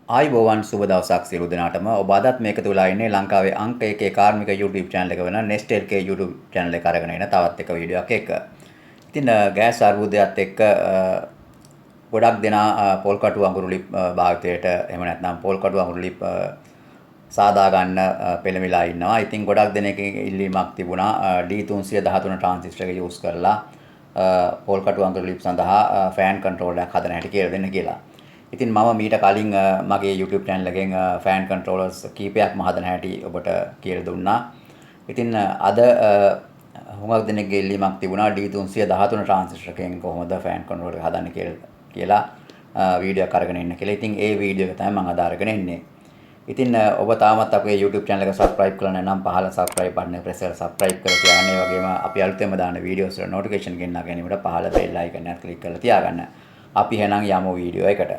ආයිබෝවන් සුබ දවසක් සියලු දෙනාටම ඔබ අදත් මේක තුලා ඉන්නේ ලංකාවේ අංක 1 කාර්මික YouTube channel එක වෙන Nest LK YouTube channel එක අරගෙන එන තවත් එක වීඩියෝ එකක් එක්ක. ඉතින් ගෑස් අර්බුදයත් එක්ක ගොඩක් දෙනා පොල් කටු අඟුරු ලිප් භාවිතයට එහෙම නැත්නම් පොල් කටු අඟුරු ලිප් සාදා ගන්න පෙළඹිලා ඉන්නවා. ඉතින් ගොඩක් දෙනෙක්ගේ ඉල්ලීමක් තිබුණා D313 ට්‍රාන්සිස්ටර් එක යූස් කරලා පොල් කටු අඟුරු ලිප් සඳහා ෆෑන් කන්ට්‍රෝලර් එකක් හදන හැටි කියලා දෙන්න කියලා. ඉතින් මම මීට කලින් මගේ YouTube channel එකෙන් ෆෑන් කන්ට්‍රෝලර්ස් කීපයක්ම හදන හැටි ඔබට කියලා දුන්නා. ඉතින් අද හුඟක් දෙනෙක්ගේ ඉල්ලීමක් තිබුණා D313 ට්‍රාන්සිස්ටර් එකෙන් කොහොමද ෆෑන් කන්ට්‍රෝලර් එක හදන්නේ කියලා වීඩියෝ එකක් අරගෙන ඉන්න කියලා. ඉතින් ඒ වීඩියෝ එක තමයි මම අද අරගෙන ඉන්නේ. ඉතින් ඔබ තාමත් අපේ YouTube channel එක subscribe කරලා නැත්නම් පහළ subscribe button එක press කරලා subscribe කරලා තියාගන්න. ඒ වගේම අපි අලුතෙන්ම දාන videos වල notification ගෙන්නා ගැනීමට පහළ bell icon එක click කරලා තියාගන්න. අපි එහෙනම් යමු වීඩියෝ එකට.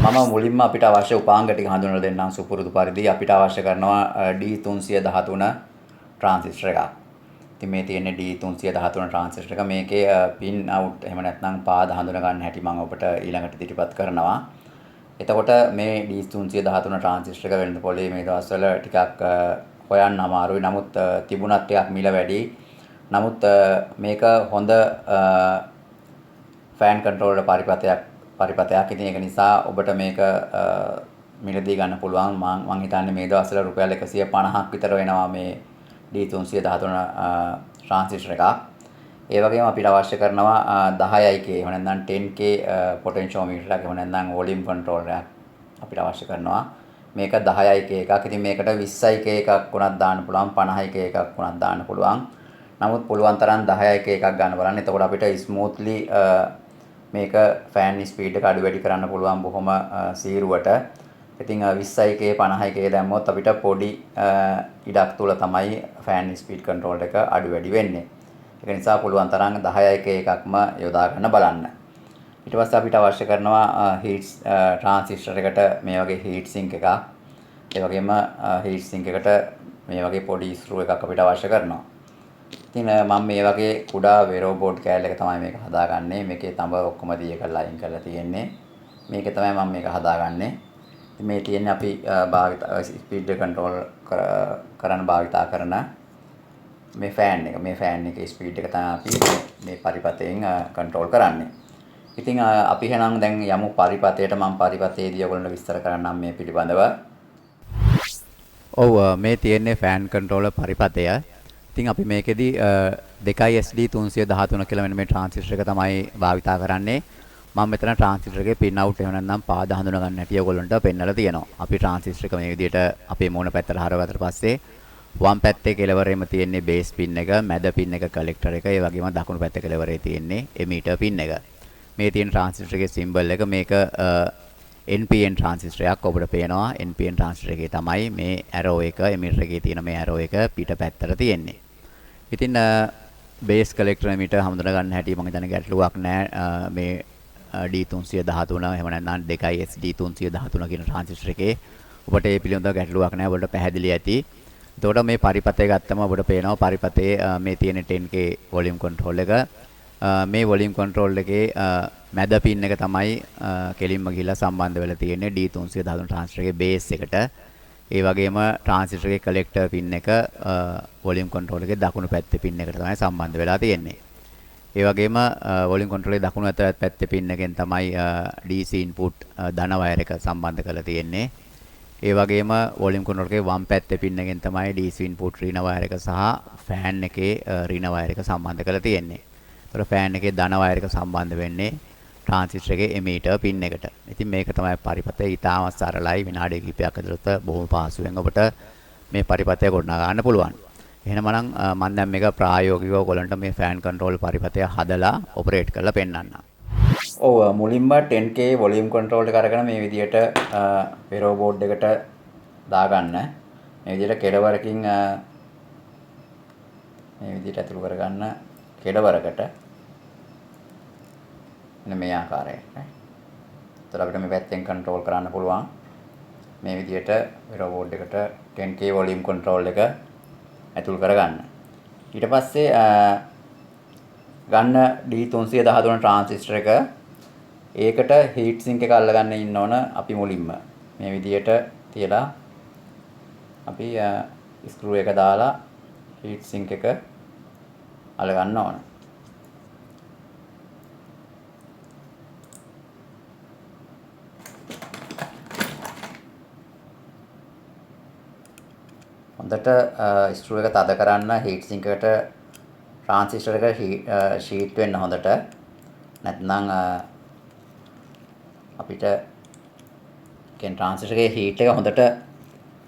මම මුලින්ම අපිට අවශ්‍ය උපාංග ටික හඳුන්වලා දෙන්නම් සුපුරුදු පරිදි. අපිට අවශ්‍ය කරනවා D313 ට්‍රාන්සිස්ටර් එකක්. ඉතින් මේ තියෙන්නේ D313 ට්‍රාන්සිස්ටර් එක. මේකේ පින් අවුට් එහෙම නැත්නම් පාද හඳුන ගන්න හැටි මම ඔබට ඊළඟට ඉදිරිපත් කරනවා. එතකොට මේ D313 ට්‍රාන්සිස්ටර් එක වෙළඳ පොලේ මේ දවස්වල ටිකක් හොයන්න අමාරුයි. නමුත් තිබුණත් ටිකක් මිල වැඩි. නමුත් මේක හොඳ ෆෑන් කන්ට්‍රෝලර් පරිපතයක්. ඉතින් ඒක නිසා ඔබට මේක මිලදී ගන්න පුළුවන්. මම හිතන්නේ මේ දවස්වල රුපියල් 150ක් විතර වෙනවා මේ D313 ට්‍රාන්සිස්ටර් එකක්. ඒ වගේම අපිට අවශ්‍ය කරනවා 10K එහෙම නැත්නම් 10K පොටෙන්ෂියෝමීටර් එකක් එහෙම නැත්නම් වොලියම් කන්ට්‍රෝලර් එකක් අපිට අවශ්‍ය කරනවා. මේක 10K එකක්. ඉතින් මේකට 20K එකක් වුණත් දාන්න පුළුවන් 50K එකක් වුණත් දාන්න පුළුවන්. නමුත් පුළුවන් තරම් 10K එකක් ගන්න බලන්න. එතකොට අපිට ස්මූත්ලි මේක ෆෑන් ස්පීඩ් එක අඩු වැඩි කරන්න පුළුවන් බොහොම සීරුවට. ඉතින් 20K 50K දැම්මොත් අපිට පොඩි ඉඩක් තුල තමයි ෆෑන් ස්පීඩ් කන්ට්‍රෝල් එක අඩු වැඩි වෙන්නේ. ඒක නිසා පුළුවන් තරම් 10K එකක්ම යොදා ගන්න බලන්න. ඊට පස්සේ අපිට අවශ්‍ය කරනවා හීට් ට්‍රාන්සිස්ටර් එකට මේ වගේ හීට් සිංක් එකක්. ඒ වගේම හීට් සිංක් එකට මේ වගේ පොඩි ස්ක්‍රූ එකක් අපිට අවශ්‍ය කරනවා. ඉතින් මම මේ වගේ කුඩා වෙරෝ බෝඩ් කෑල්ල එක තමයි මේක හදාගන්නේ. මේකේ තඹ ඔක්කොම දී එකලා අයින් කරලා තියෙන්නේ. මේකේ තමයි මම මේක හදාගන්නේ. ඉතින් මේ තියෙන්නේ අපි භාවිත ස්පීඩ් කන්ට්‍රෝල් කරන්න භාවිතා කරන මේ ෆෑන් එක. මේ ෆෑන් එකේ ස්පීඩ් එක තමයි අපි මේ පරිපතයෙන් කන්ට්‍රෝල් කරන්නේ. ඉතින් අපි එහෙනම් දැන් යමු පරිපතයට. මම පරිපතයේදී ඔයගොල්ලන්ට විස්තර කරන්නම් මේ පිළිබඳව. ඔව් මේ තියෙන්නේ ෆෑන් කන්ට්‍රෝලර් පරිපතය. ඉතින් අපි මේකෙදි 2SD313 කියලා මෙන්න මේ ට්‍රාන්සිස්ටර් එක තමයි භාවිතා කරන්නේ. මම මෙතන ට්‍රාන්සිස්ටර් එකේ පින් අවුට් එහෙම නැත්නම් පාද හඳුන ගන්න හැටි ඔයගොල්ලන්ට පෙන්නලා තියෙනවා. අපි ට්‍රාන්සිස්ටර් එක මේ විදිහට අපේ මූණ පැත්තට හරවගත්තට පස්සේ වම් පැත්තේ කෙළවරේම තියෙන්නේ බේස් පින් එක, මැද පින් එක කලෙක්ටර් එක, ඒ වගේම දකුණු පැත්තේ කෙළවරේ තියෙන්නේ එමීටර් පින් එක. මේ තියෙන ට්‍රාන්සිස්ටර් එකේ සිම්බල් එක මේක NPN ට්‍රාන්සිස්ටර් එකක් ඔබට පේනවා. NPN ට්‍රාන්සිස්ටර් එකේ තමයි මේ ඇරෝ එක, එමීටර් එකේ තියෙන මේ ඇරෝ එක පිට පැත්තට තියෙන්නේ. ඉතින් බේස් කලෙක්ටර් එමීටර් හඳුනා ගන්න හැටි මම හිතන්නේ ගැටලුවක් නෑ. මේ D313 එහෙම නැත්නම් 2SD313 කියන ට්‍රාන්සිස්ටර් එකේ ඔබට ඒ පිළිබඳව ගැටලුවක් නෑ. ඔබට පැහැදිලි ඇති. එතකොට මේ පරිපතය ගත්තම ඔබට පේනවා පරිපතයේ මේ තියෙන 10K වොලියම් කන්ට්‍රෝල් එක. මේ වොලියම් කන්ට්‍රෝල් එකේ මැද පින් එක තමයි කෙලින්ම ගිහිලා සම්බන්ධ වෙලා තියෙන්නේ D313 ට්‍රාන්සිස්ටර් එකේ බේස් එකට. ඒ වගේම ට්‍රාන්සිස්ටර් එකේ කලෙක්ටර් පින් එක වොලියම් කන්ට්‍රෝල් එකේ දකුණු පැත්තේ පින් එකට තමයි සම්බන්ධ වෙලා තියෙන්නේ. ඒ වගේම වොලියම් කන්ට්‍රෝල් එකේ දකුණු පැත්තේ පින් එකෙන් තමයි DC ඉන්පුට් ධන වයර් එක සම්බන්ධ කරලා තියෙන්නේ. ඒ වගේම වොලියම් කන්ට්‍රෝල් එකේ වම් පැත්තේ පින් එකෙන් තමයි DC ඉන්පුට් ඍණ වයර් එක සහ ෆෑන් එකේ ඍණ වයර් එක සම්බන්ධ කරලා තියෙන්නේ. ඒතර ෆෑන් එකේ ධන වයර් එක සම්බන්ධ වෙන්නේ ට්‍රාන්සිස්ටර් එකේ එමීටර් පින් එකට. ඉතින් මේක තමයි පරිපතය. ඊටාම සරලයි. විනාඩි කිහිපයක් ඇතුළත බොහොම පහසුවෙන් ඔබට මේ පරිපතය ගොඩනගා ගන්න පුළුවන්. එහෙනම් මම දැන් මේක ප්‍රායෝගිකව ඔයගොල්ලන්ට මේ ෆෑන් කන්ට්‍රෝල් පරිපතය හදලා ඔපරේට් කරලා පෙන්නන්නම්. ඔව් මුලින්ම 10K වොලියුම් කන්ට්‍රෝල් එක අරගෙන මේ විදිහට පෙරෝ බෝඩ් එකට දාගන්න. මේ විදිහට කෙළවරකින් මේ විදිහට ඇතුළු කරගන්න කෙළවරකට. මෙන්න මේ ආකාරයට. එතකොට අපිට මේ පැත්තෙන් කන්ට්‍රෝල් කරන්න පුළුවන්. මේ විදිහට පෙරෝ බෝඩ් එකට 10K වොලියුම් කන්ට්‍රෝල් එක ඇතුළු කරගන්න. ඊට පස්සේ ගන්න D313 ට්‍රාන්සිස්ටර් එක ඒකට හීට් සින්ක් එක අල්ලගන්න ඉන්න ඕන අපි මුලින්ම මේ විදිහට තියලා අපි ස්ක්‍රූ එක දාලා හීට් සින්ක් එක අල්ලගන්න ඕන. හොඳට ස්ක්‍රූ එක තද කරන්න හීට් සින්ක් එකට ට්‍රාන්සිස්ටර් එක ෂීට් වෙන්න හොඳට. නැත්නම් අපිට ට්‍රාන්සිස්ටර් එකේ හීට් එක හොඳට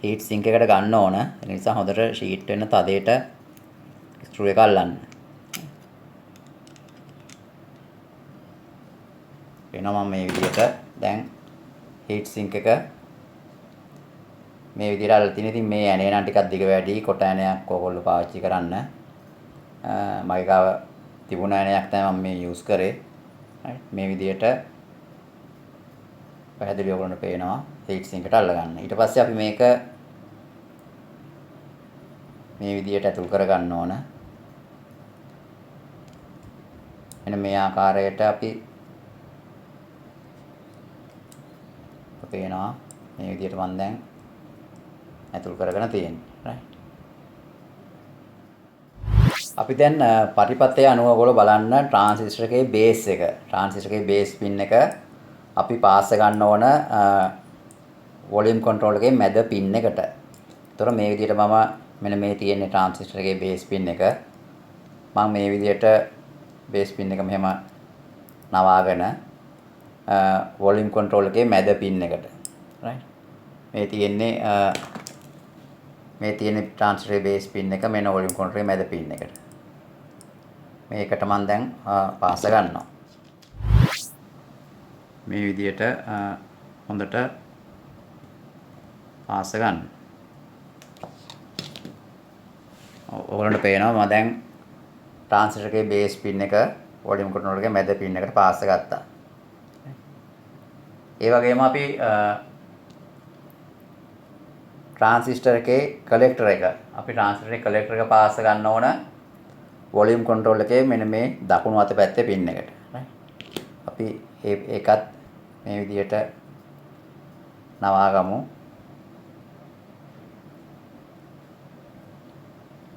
හීට් සින්ක් එකට ගන්න ඕන. ඒ නිසා හොඳට ෂීට් වෙන්න තදේට ස්ක්‍රූ එක අල්ලන්න. වෙනවා මම මේ විදිහට දැන් හීට් සින්ක් එක මේ විදිහට අල්ලලා තියෙන. ඉතින් මේ ඇණේ නම් ටිකක් දිග වැඩි කොට ඇණයක් ඕගොල්ලෝ පාවිච්චි කරන්න. මගේ ගාව තිබුණ ඇණයක් තමයි මම මේ යූස් කරේ. මේ විදිහට පැහැදිලිව ඔයගොල්ලන්ට පේනවා හීට් සින්ක් එකට අල්ලගන්න. ඊට පස්සේ අපි මේක මේ විදිහට ඇතුල් කරගන්න ඕන. එන්න මේ ආකාරයට අපි පේනවා මේ විදිහට මම දැන් ඇතුල් කරගෙන තියෙන්නේ. අපි දැන් පරිපථය අනුව ඔයගොල්ලෝ බලන්න ට්‍රාන්සිස්ටර් එකේ බේස් එක. ට්‍රාන්සිස්ටර් එකේ බේස් පින් එක අපි පාස් ගන්න ඕන වොලියුම් කන්ට්‍රෝල් එකේ මැද පින් එකට. ඒතර මේ විදිහට මම මෙන්න මේ තියෙන ට්‍රාන්සිස්ටර් එකේ බේස් පින් එක. මම මේ විදිහට බේස් පින් එක මෙහෙම නවාගෙන වොලියුම් කන්ට්‍රෝල් එකේ මැද පින් එකට. රයිට්. මේ තියෙන ට්‍රාන්සිස්ටර් බේස් පින් එක මෙන්න වොලියුම් කන්ට්‍රෝල් එකේ මැද පින් එකට. මේකට මම දැන් පාස් ගන්නවා. මේ විදිහට හොඳට පාස් ගන්න. ඔයගොල්ලන්ට පේනවා මම දැන් ට්‍රාන්සිස්ටර් එකේ බේස් පින් එක වොලියුම් කන්ට්‍රෝල් එකේ මැද පින් එකට පාස් ගත්තා. ඒ වගේම අපි ට්‍රාන්සිස්ටර් එකේ කලෙක්ටර් එක කලෙක්ටර් එක පාස් ගන්න ඕන වොලියුම් කන්ට්‍රෝල් එකේ මෙන්න මේ දකුණු අත පැත්තේ පින් එකට. අපි ඒකත් මේ විදිහට නවාගමු.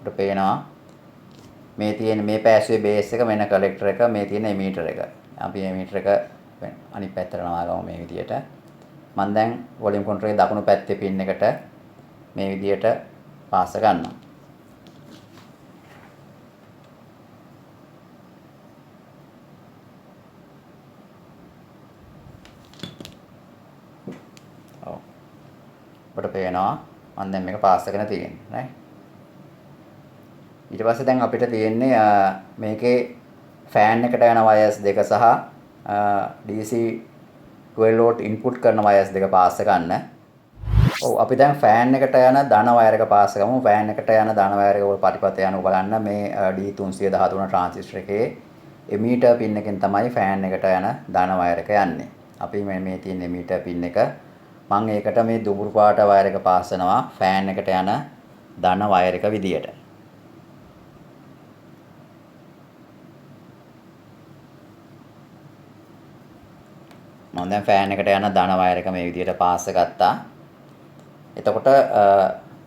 අපිට පේනවා මේ තියෙන මේ පෑස්සේ බේස් එක මෙන්න කලෙක්ටර් එක මේ තියෙන එමීටර් එක. අපි එමීටර් එක අනිත් පැත්තට නවාගමු මේ විදිහට. මම දැන් වොලියුම් කන්ට්‍රෝල් එකේ දකුණු පැත්තේ පින් එකට මේ විදිහට පාස් ගන්නවා. ඔබට පේනවා මම දැන් මේක පාස් කරගෙන තියෙන්නේ right. ඊට පස්සේ දැන් අපිට තියෙන්නේ මේකේ ෆෑන් එකට යන වයර්ස් දෙක සහ DC 12 volt ඉන්පුට් කරන වයර්ස් දෙක පාස් ගන්න. ඔව් අපි දැන් ෆෑන් එකට යන ධන වයර් එක පාස් ගමු. ෆෑන් එකට යන ධන වයර් එක පරිපථය අනුව බලන්න මේ D313 ට්‍රාන්සිස්ටර් එකේ එමීටර් පින් එකෙන් තමයි ෆෑන් එකට යන ධන වයර් එක යන්නේ. අපි මේ තියෙන එමීටර් පින් එක මම ඒකට මේ දුඹුරු පාට වයර් එක පාස් කරනවා ෆෑන් එකට යන ධන වයර් එක විදියට. මම දැන් ෆෑන් එකට යන ධන වයර් එක මේ විදියට පාස් ගත්තා. එතකොට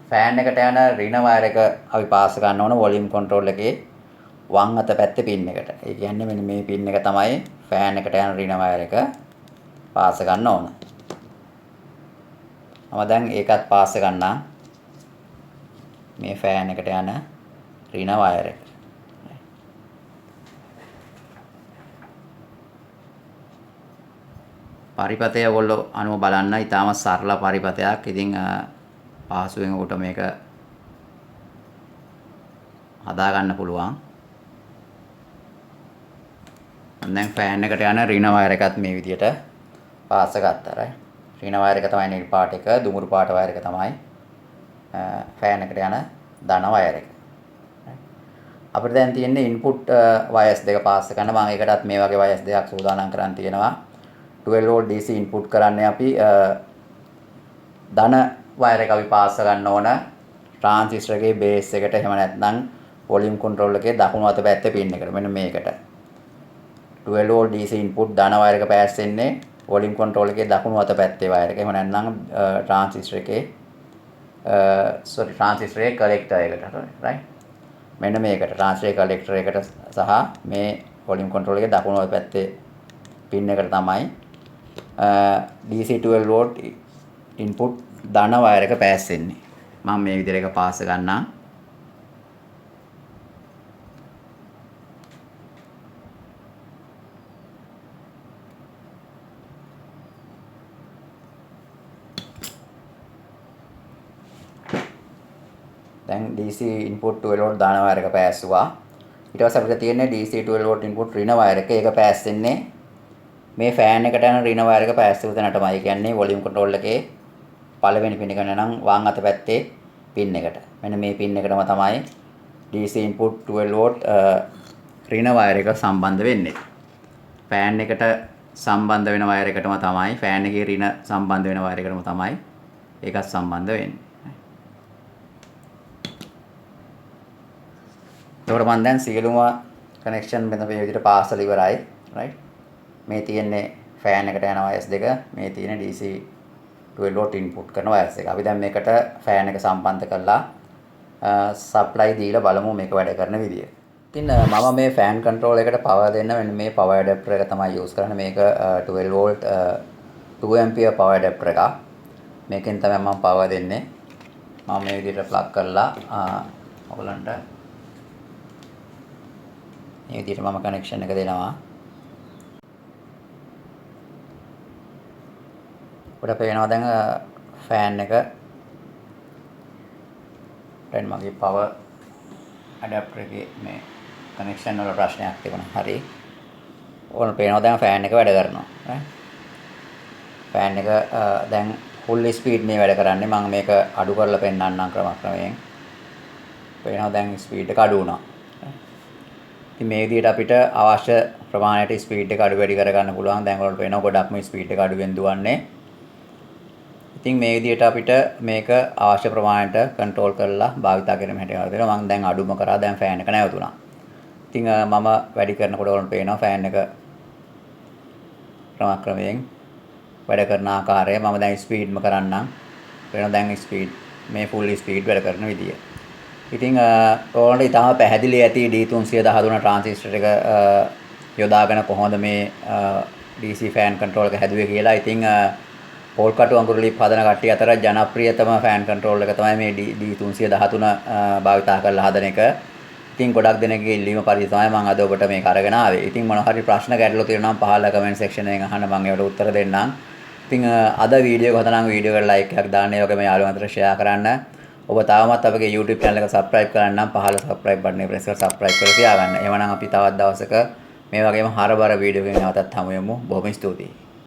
ෆෑන් එකට යන ඍණ වයර් එක අපි පාස් ගන්න ඕන වොලියුම් කන්ට්‍රෝල් එකේ වම් අත පැත්තේ පින් එකට. ඒ කියන්නේ මෙන්න මේ පින් එක තමයි ෆෑන් එකට යන ඍණ වයර් එක පාස් ගන්න ඕන. මම දැන් ඒකත් පාස් ගන්නම් මේ ෆෑන් එකට යන ඍණ වයර් එක. පරිපථය ඔයගොල්ලෝ අනුව බලන්න ඉතාම සරල පරිපථයක්. ඉතින් පහසුවෙන් ඔකට මේක හදා ගන්න පුළුවන්. දැන් ෆෑන් එකට යන රින වයර් එකත් මේ විදියට පාස ගත්තා right. රින වයර් එක තමයි නිල් පාට එක, දුමුරු පාට වයර් එක තමයි ෆෑන් එකට යන ධන වයර් එක. අපිට දැන් තියෙන්නේ ඉන්පුට් වයර්ස් දෙක පාස් කරන්න. මම ඒකටත් මේ වගේ වයර්ස් දෙකක් සූදානම් කරන් තියෙනවා. 12 volt DC ඉන්පුට් කරන්නේ අපි ධන වයර් එක අපි පාස් ගන්න ඕන ට්‍රාන්සිස්ටර් එකේ බේස් එකට, එහෙම නැත්නම් වොලියුම් කන්ට්‍රෝල් එකේ දකුණු අත පැත්තේ පින් එකට. මෙන්න මේකට 12 volt DC ඉන්පුට් ධන වයර් එක පාස් වෙන්නේ වොලියුම් කන්ට්‍රෝල් එකේ දකුණු අත පැත්තේ වයර් එක. එහෙම නැත්නම් ට්‍රාන්සිස්ටර් එකේ ට්‍රාන්සිස්ටර් එකේ කලෙක්ටර් එකට right. මෙන්න මේකට ට්‍රාන්සිස්ටර් කලෙක්ටර් එකට සහ මේ වොලියුම් කන්ට්‍රෝල් එකේ දකුණු අත පැත්තේ පින් එකට තමයි DC 12 volt ඉන්පුට් ධන වයර් එක පාස් වෙන්නේ. මම මේ විදිහට එක පාස් ගන්නම්. දැන් DC input 12 volt දාන වයර් එක පාස්සුවා. ඊට පස්සේ අපිට තියෙන්නේ DC 12 volt input රින වයර් එක. ඒක පාස් වෙන්නේ මේ ෆෑන් එකට යන රින වයර් එක පාස් වූ තැනටමයි. ඒ කියන්නේ වොලියුම් කන්ට්‍රෝල් එකේ පළවෙනි පින් එක නම් වම් අත පැත්තේ පින් එකට. මෙන්න මේ පින් එකටම තමයි DC input 12 volt රින වයර් එක සම්බන්ධ වෙන්නේ. ෆෑන් එකට සම්බන්ධ වෙන වයර් එකටම තමයි, ෆෑන් එකේ රින සම්බන්ධ වෙන වයර් එකටම තමයි ඒකත් සම්බන්ධ වෙන්නේ. ඒකට මම දැන් සියලුම කනෙක්ෂන් මෙතන මේ විදිහට පාසල ඉවරයි right. මේ තියෙන්නේ ෆෑන් එකට යන වයර්ස් දෙක, මේ තියෙන්නේ DC 12 volt ඉන්පුට් කරන වයර්ස් එක. අපි දැන් මේකට ෆෑන් එක සම්බන්ධ කරලා සප්ලයි දීලා බලමු මේක වැඩ කරන විදිය. ඉතින් මම මේ ෆෑන් කන්ට්‍රෝල් එකට පවර් දෙන්න මෙන්න මේ පවර් ඇඩැප්ටර් එක තමයි යූස් කරන්නේ. මේක 12 volt 2 ampere පවර් ඇඩැප්ටර් එකක්. මේකෙන් තමයි මම පවර් දෙන්නේ. මම මේ විදිහට ප්ලග් කරලා ඔයගලන්ට මේ විදිහට මම කනෙක්ෂන් එක දෙනවා. අපිට පේනවා දැන් ෆෑන් එක දැන් මගේ පවර් ඇඩැප්ටර් එකේ මේ කනෙක්ෂන් වල ප්‍රශ්නයක් තිබුණා. හරි. ඕන පේනවා දැන් ෆෑන් එක වැඩ කරනවා. ෆෑන් එක දැන් ෆුල් ස්පීඩ් මේ වැඩ කරන්නේ. මම මේක අඩු කරලා පෙන්නන්නම් ක්‍රමයෙන්. පේනවා දැන් ස්පීඩ් එක අඩු වුණා. ඉතින් මේ විදිහට අපිට අවශ්‍ය ප්‍රමාණයට ස්පීඩ් එක අඩු වැඩි කරගන්න පුළුවන්. දැන් ඔයාලට පේනවා ගොඩක්ම ස්පීඩ් එක අඩුවෙන් දුවන්නේ. ඉතින් මේ විදිහට අපිට මේක අවශ්‍ය ප්‍රමාණයට කන්ට්‍රෝල් කරලා භාවිතා කිරීම හැටියට දෙනවා. මම දැන් අඩුම කරා දැන් ෆෑන් එක නැවතුණා. ඉතින් මම වැඩි කරනකොට ඔයාලට පේනවා ෆෑන් එක ක්‍රමයෙන් වැඩ කරන ආකාරය. මම දැන් ස්පීඩ්ම කරන්නම්. පේනවා දැන් ස්පීඩ් මේ ෆුල් ස්පීඩ් වැඩ කරන විදිය. ඉතින් ඔයාලට ඉතාම පැහැදිලි ඇති D313 ට්‍රාන්සිස්ටර් එක යොදාගෙන කොහොමද මේ DC ෆෑන් කන්ට්‍රෝල් එක හැදුවේ කියලා. ඉතින් පෝල් කටු අඟුරු ලිප් හදන කට්ටිය අතර ජනප්‍රියතම ෆෑන් කන්ට්‍රෝල් එක තමයි මේ D313 භාවිතා කරලා හදන එක. ඉතින් ගොඩක් දෙනෙක්ගේ ඉල්ලීම පරිදි තමයි මම අද ඔබට මේක අරගෙන ආවේ. ඉතින් මොනවා හරි ප්‍රශ්න ගැටලු තියෙනවා නම් පහළ කමෙන්ට් සෙක්ෂන් එකෙන් අහන්න මම ඒකට උත්තර දෙන්නම්. ඉතින් අද වීඩියෝ එක හදනම් වීඩියෝ එකට ලයික් එකක් දාන්න, ඒ වගේම යාළුවන්ට ෂෙයා කරන්න. ඔබ තාමත් අපගේ YouTube channel එක subscribe කරන්න නම් පහළ subscribe button එක press කරලා subscribe කරලා තියාගන්න. එhmenan අපි තවත් දවසක මේ වගේම හරබර වීඩියෝ එකකින් නැවතත් හමු වෙමු. බොහොම ස්තුතියි.